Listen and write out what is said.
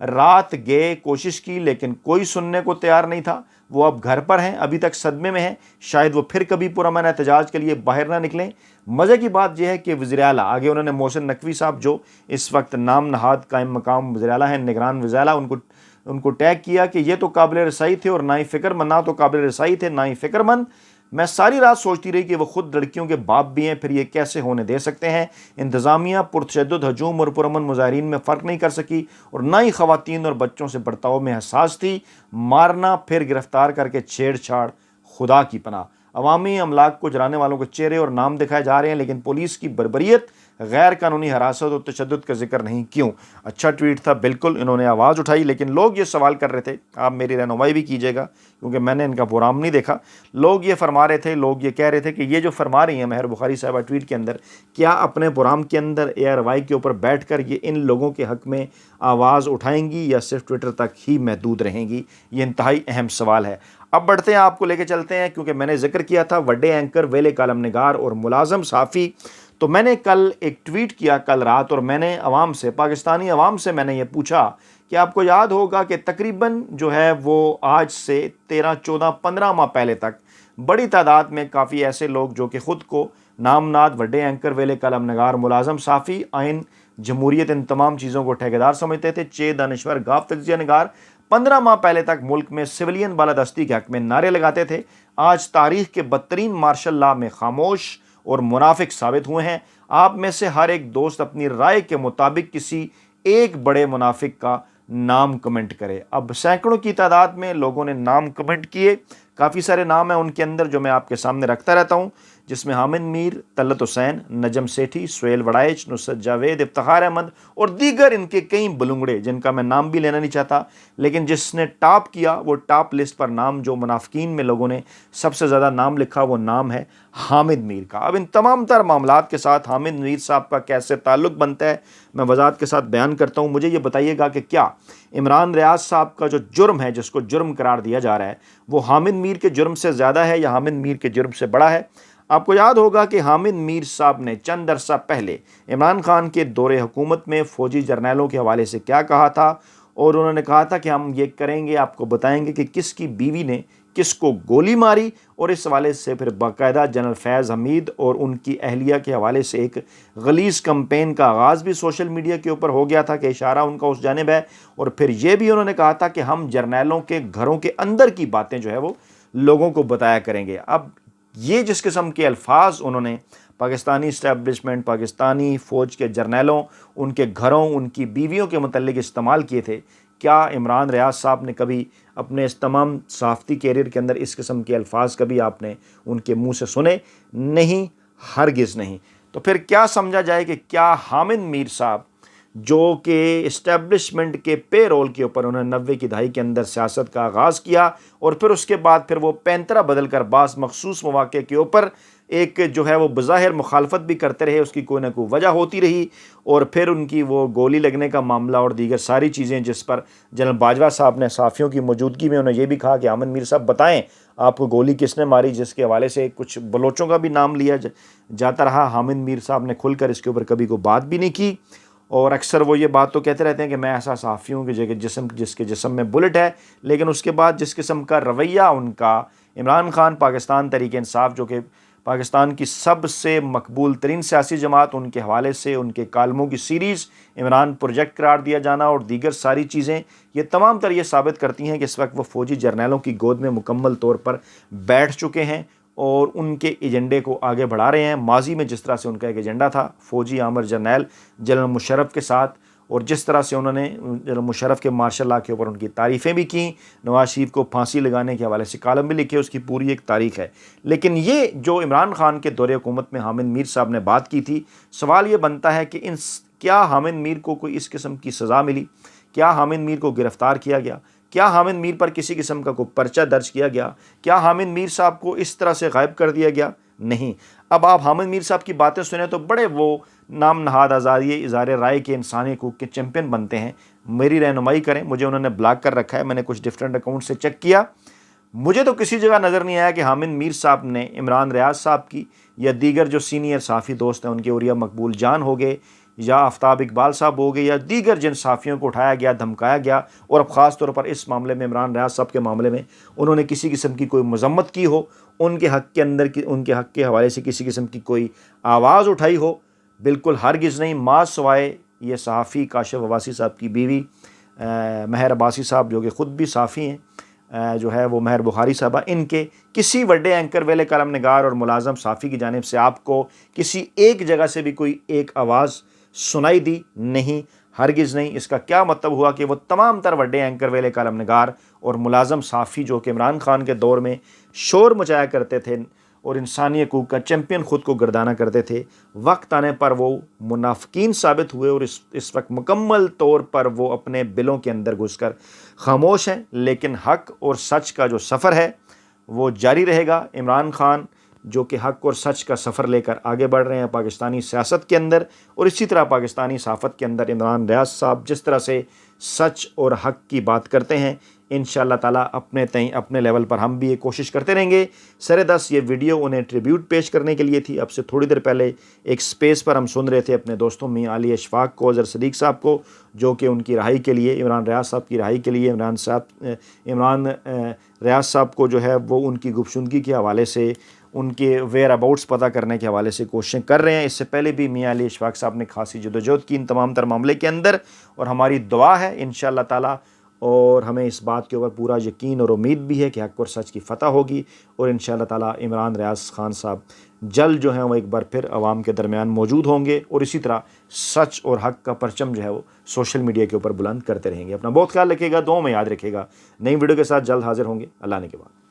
رات گئے, کوشش کی, لیکن کوئی سننے کو تیار نہیں تھا. وہ اب گھر پر ہیں, ابھی تک صدمے میں ہیں, شاید وہ پھر کبھی پرامن احتجاج کے لیے باہر نہ نکلیں. مزے کی بات یہ ہے کہ وزیر اعلیٰ, آگے انہوں نے محسن نقوی صاحب جو اس وقت نام نہاد قائم مقام وزیر اعلیٰ ہیں, نگران وزیر اعلیٰ, ان کو ٹیگ کیا کہ یہ تو قابل رسائی تھے اور نہ ہی فکر مند, نہ تو قابل رسائی تھے نہ ہی فکر مند. میں ساری رات سوچتی رہی کہ وہ خود لڑکیوں کے باپ بھی ہیں, پھر یہ کیسے ہونے دے سکتے ہیں. انتظامیہ پرتشدد ہجوم اور پرامن مظاہرین میں فرق نہیں کر سکی اور نہ ہی خواتین اور بچوں سے برتاؤ میں حساس تھی. مارنا پھر گرفتار کر کے چھیڑ چھاڑ, خدا کی پناہ. عوامی املاک کو جلانے والوں کے چہرے اور نام دکھائے جا رہے ہیں, لیکن پولیس کی بربریت, غیر قانونی حراست اور تشدد کا ذکر نہیں. کیوں؟ اچھا ٹویٹ تھا, بالکل انہوں نے آواز اٹھائی, لیکن لوگ یہ سوال کر رہے تھے, آپ میری رہنمائی بھی کیجیے گا کیونکہ میں نے ان کا پروگرام نہیں دیکھا. لوگ یہ فرما رہے تھے, لوگ یہ کہہ رہے تھے کہ یہ جو فرما رہی ہیں مہر بخاری صاحبہ ٹویٹ کے اندر, کیا اپنے پروگرام کے اندر ARY کے اوپر بیٹھ کر یہ ان لوگوں کے حق میں آواز اٹھائیں گی یا صرف ٹویٹر تک ہی محدود رہیں گی؟ یہ انتہائی اہم سوال ہے. اب بڑھتے ہیں, آپ کو لے کے چلتے ہیں, کیونکہ میں نے ذکر کیا تھا وڈے اینکر, ویلے کالم نگار اور ملازم صحافی. تو میں نے کل ایک ٹویٹ کیا کل رات, اور میں نے عوام سے, پاکستانی عوام سے میں نے یہ پوچھا کہ آپ کو یاد ہوگا کہ تقریباً جو ہے وہ آج سے 13, 14, 15 ماہ پہلے تک بڑی تعداد میں کافی ایسے لوگ جو کہ خود کو نام ناد وڈے اینکر, ویلے کالم نگار, ملازم صحافی, آئین, جمہوریت, ان تمام چیزوں کو ٹھیکیدار سمجھتے تھے, چے دانشور, گاف, تجزیہ نگار, 15 ماہ پہلے تک ملک میں سویلین بالادستی کے حق میں نعرے لگاتے تھے, آج تاریخ کے بدترین مارشل لا میں خاموش اور منافق ثابت ہوئے ہیں. آپ میں سے ہر ایک دوست اپنی رائے کے مطابق کسی ایک بڑے منافق کا نام کمنٹ کرے. اب سینکڑوں کی تعداد میں لوگوں نے نام کمنٹ کیے, کافی سارے نام ہیں ان کے اندر جو میں آپ کے سامنے رکھتا رہتا ہوں, جس میں حامد میر, طلعت حسین, نجم سیٹھی, سہیل وڑائچ, نصرت جاوید, افتخار احمد اور دیگر ان کے کئی بلنگڑے جن کا میں نام بھی لینا نہیں چاہتا, لیکن جس نے ٹاپ کیا وہ ٹاپ لسٹ پر نام جو منافقین میں لوگوں نے سب سے زیادہ نام لکھا وہ نام ہے حامد میر کا. اب ان تمام تر معاملات کے ساتھ حامد میر صاحب کا کیسے تعلق بنتا ہے میں وضاحت کے ساتھ بیان کرتا ہوں. مجھے یہ بتائیے گا کہ کیا عمران ریاض صاحب کا جو جرم ہے, جس کو جرم قرار دیا جا رہا ہے, وہ حامد میر کے جرم سے زیادہ ہے یا حامد میر کے جرم سے بڑا ہے؟ آپ کو یاد ہوگا کہ حامد میر صاحب نے چند عرصہ پہلے عمران خان کے دور حکومت میں فوجی جرنیلوں کے حوالے سے کیا کہا تھا, اور انہوں نے کہا تھا کہ ہم یہ کریں گے, آپ کو بتائیں گے کہ کس کی بیوی نے کس کو گولی ماری, اور اس حوالے سے پھر باقاعدہ جنرل فیض حمید اور ان کی اہلیہ کے حوالے سے ایک غلیظ کمپین کا آغاز بھی سوشل میڈیا کے اوپر ہو گیا تھا کہ اشارہ ان کا اس جانب ہے. اور پھر یہ بھی انہوں نے کہا تھا کہ ہم جرنیلوں کے گھروں کے اندر کی باتیں جو ہے وہ لوگوں کو بتایا کریں گے. اب یہ جس قسم کے الفاظ انہوں نے پاکستانی اسٹیبلشمنٹ, پاکستانی فوج کے جرنیلوں, ان کے گھروں, ان کی بیویوں کے متعلق استعمال کیے تھے, کیا عمران ریاض صاحب نے کبھی اپنے اس تمام صحافتی کیریئر کے اندر اس قسم کے الفاظ کبھی آپ نے ان کے منہ سے سنے؟ نہیں, ہرگز نہیں. تو پھر کیا سمجھا جائے کہ کیا حامد میر صاحب جو کہ اسٹیبلشمنٹ کے پے رول کے اوپر انہوں نے 90 کی دہائی کے اندر سیاست کا آغاز کیا, اور پھر اس کے بعد پھر وہ پینترا بدل کر بعض مخصوص مواقع کے اوپر ایک جو ہے وہ بظاہر مخالفت بھی کرتے رہے, اس کی کوئی نہ کوئی وجہ ہوتی رہی, اور پھر ان کی وہ گولی لگنے کا معاملہ اور دیگر ساری چیزیں جس پر جنرل باجوہ صاحب نے صحافیوں کی موجودگی میں انہوں نے یہ بھی کہا کہ حامد میر صاحب بتائیں آپ کو گولی کس نے ماری, جس کے حوالے سے کچھ بلوچوں کا بھی نام لیا جاتا رہا. حامد میر صاحب نے کھل کر اس کے اوپر کبھی کوئی بات بھی نہیں کی, اور اکثر وہ یہ بات تو کہتے رہتے ہیں کہ میں ایسا صحافی ہوں کہ جس کے جسم میں بلٹ ہے, لیکن اس کے بعد جس قسم کا رویہ ان کا عمران خان, پاکستان تحریک انصاف جو کہ پاکستان کی سب سے مقبول ترین سیاسی جماعت, ان کے حوالے سے ان کے کالموں کی سیریز عمران پروجیکٹ قرار دیا جانا اور دیگر ساری چیزیں, یہ تمام تر یہ ثابت کرتی ہیں کہ اس وقت وہ فوجی جرنیلوں کی گود میں مکمل طور پر بیٹھ چکے ہیں اور ان کے ایجنڈے کو آگے بڑھا رہے ہیں. ماضی میں جس طرح سے ان کا ایک ایجنڈا تھا فوجی آمر جرنیل جنرل مشرف کے ساتھ, اور جس طرح سے انہوں نے جنرل مشرف کے مارشل لا کے اوپر ان کی تعریفیں بھی کیں, نواز شریف کو پھانسی لگانے کے حوالے سے کالم بھی لکھے, اس کی پوری ایک تاریخ ہے. لیکن یہ جو عمران خان کے دور حکومت میں حامد میر صاحب نے بات کی تھی, سوال یہ بنتا ہے کہ کیا حامد میر کو کوئی اس قسم کی سزا ملی؟ کیا حامد میر کو گرفتار کیا گیا؟ کیا حامد میر پر کسی قسم کا کوئی پرچہ درج کیا گیا؟ کیا حامد میر صاحب کو اس طرح سے غائب کر دیا گیا؟ نہیں. اب آپ حامد میر صاحب کی باتیں سنیں تو بڑے وہ نام نہاد آزادی اظہار رائے کے انسانی حقوق کے چیمپئن بنتے ہیں. میری رہنمائی کریں, مجھے انہوں نے بلاک کر رکھا ہے, میں نے کچھ ڈیفرنٹ اکاؤنٹ سے چیک کیا, مجھے تو کسی جگہ نظر نہیں آیا کہ حامد میر صاحب نے عمران ریاض صاحب کی یا دیگر جو سینئر صحافی دوست ہیں ان کے اوریا مقبول جان ہو گئے یا آفتاب اقبال صاحب ہو گئے یا دیگر جن صحافیوں کو اٹھایا گیا، دھمکایا گیا، اور اب خاص طور پر اس معاملے میں عمران ریاض صاحب کے معاملے میں انہوں نے کسی قسم کی کوئی مذمت کی ہو، ان کے حق کے اندر ان کے حق کے حوالے سے کسی قسم کی کوئی آواز اٹھائی ہو، بالکل ہرگز نہیں، ماں سوائے یہ صحافی کاشف عباسی صاحب کی بیوی مہر عباسی صاحب، جو کہ خود بھی صحافی ہیں، جو ہے وہ مہر بخاری صاحبہ، ان کے کسی بڑے اینکر ویلے کالم نگار اور ملازم صحافی کی جانب سے آپ کو کسی ایک جگہ سے بھی کوئی ایک آواز سنائی دی نہیں، ہرگز نہیں۔ اس کا کیا مطلب ہوا کہ وہ تمام تر بڑے اینکر ویلے کالم نگار اور ملازم صحافی جو کہ عمران خان کے دور میں شور مچایا کرتے تھے اور انسانی حقوق کا چیمپئن خود کو گردانا کرتے تھے، وقت آنے پر وہ منافقین ثابت ہوئے، اور اس وقت مکمل طور پر وہ اپنے بلوں کے اندر گھس کر خاموش ہیں۔ لیکن حق اور سچ کا جو سفر ہے وہ جاری رہے گا۔ عمران خان جو کہ حق اور سچ کا سفر لے کر آگے بڑھ رہے ہیں پاکستانی سیاست کے اندر، اور اسی طرح پاکستانی صحافت کے اندر عمران ریاض صاحب جس طرح سے سچ اور حق کی بات کرتے ہیں، انشاءاللہ تعالیٰ اپنے لیول پر ہم بھی یہ کوشش کرتے رہیں گے۔ سر دس یہ ویڈیو انہیں ٹریبیوٹ پیش کرنے کے لیے تھی۔ اب سے تھوڑی دیر پہلے ایک سپیس پر ہم سن رہے تھے اپنے دوستوں میاں علی اشفاق کو، اظہر صدیق صاحب کو، جو کہ ان کی رہائی کے لیے، عمران ریاض صاحب کی رہائی کے لیے، عمران ریاض صاحب کو جو ہے وہ ان کی گمشدگی کے حوالے سے، ان کے ویئر اباؤٹس پتہ کرنے کے حوالے سے کوششیں کر رہے ہیں۔ اس سے پہلے بھی میاں علی اشفاق صاحب نے خاصی جدوجہد کی ان تمام تر معاملے کے اندر، اور ہماری دعا ہے انشاءاللہ تعالیٰ، اور ہمیں اس بات کے اوپر پورا یقین اور امید بھی ہے کہ حق اور سچ کی فتح ہوگی، اور انشاءاللہ تعالیٰ عمران ریاض خان صاحب جلد جو ہیں وہ ایک بار پھر عوام کے درمیان موجود ہوں گے، اور اسی طرح سچ اور حق کا پرچم جو ہے وہ سوشل میڈیا کے اوپر بلند کرتے رہیں گے۔ اپنا بہت خیال رکھیے گا، دعاؤں میں یاد رکھیے گا۔ نئی ویڈیو کے ساتھ جلد حاضر ہوں گے، اللہ نے کے بعد۔